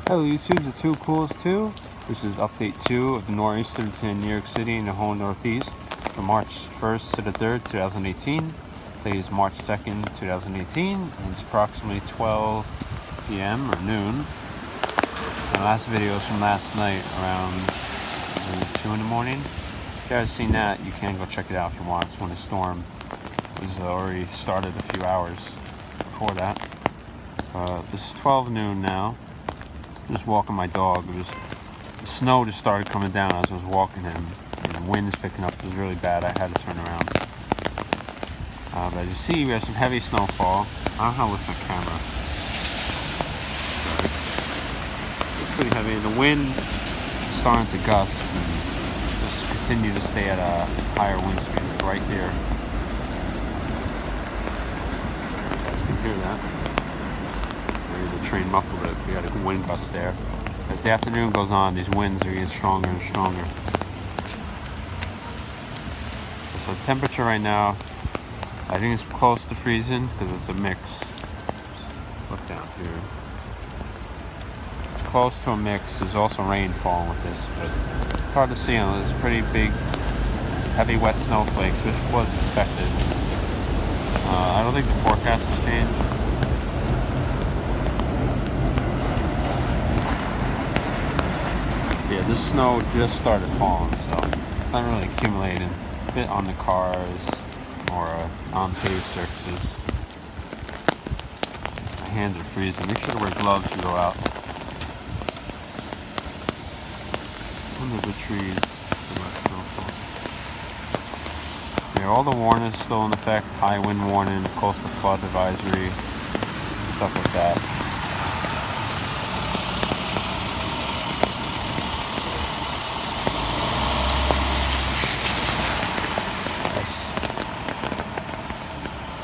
Hello YouTube, the 2 Coolest 2. This is update 2 of the nor'easter to New York City and the whole Northeast from March 1st to the 3rd, 2018. Today is March 2nd, 2018, and it's approximately 12 p.m. or noon. The last video is from last night around 2 in the morning. If you guys seen that, you can go check it out if you want. It's when the storm was already started a few hours before that. This is 12 noon now. I'm just walking my dog. The snow just started coming down as I was walking him, and the wind is picking up. It was really bad. I had to turn around. But as you see, we have some heavy snowfall. I don't know how to listen to the camera. It's pretty heavy. The wind is starting to gust and just continue to stay at a higher wind speed. Like right here. You guys can hear that. The train muffled it. We got a wind gust there. As the afternoon goes on, these winds are getting stronger and stronger. So the temperature right now, I think it's close to freezing because it's a mix. Let's look down here. It's close to a mix. There's also rain falling with this, but it's hard to see. There's pretty big, heavy, wet snowflakes, which was expected. I don't think the forecast has changed. Yeah, this snow just started falling, so it's not really accumulating. A bit on the cars or on paved surfaces. My hands are freezing. Make sure to wear gloves to go out. Under the trees. Yeah, all the warnings still in effect. High wind warning, coastal flood advisory, stuff like that.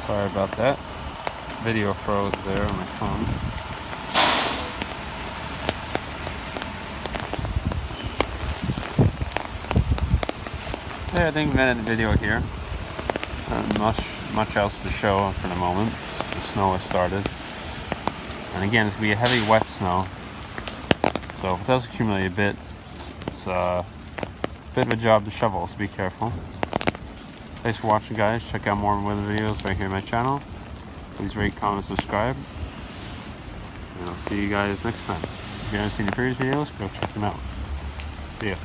Sorry about that. Video froze there on my phone. Yeah, I think we've ended the video here. Not much else to show for the moment. The snow has started. And again, it's going to be a heavy, wet snow. So if it does accumulate a bit, it's a bit of a job to shovel, so be careful. Thanks for watching, guys. Check out more weather videos right here on my channel. Please rate, comment, subscribe. And I'll see you guys next time. If you haven't seen the previous videos, go check them out. See ya.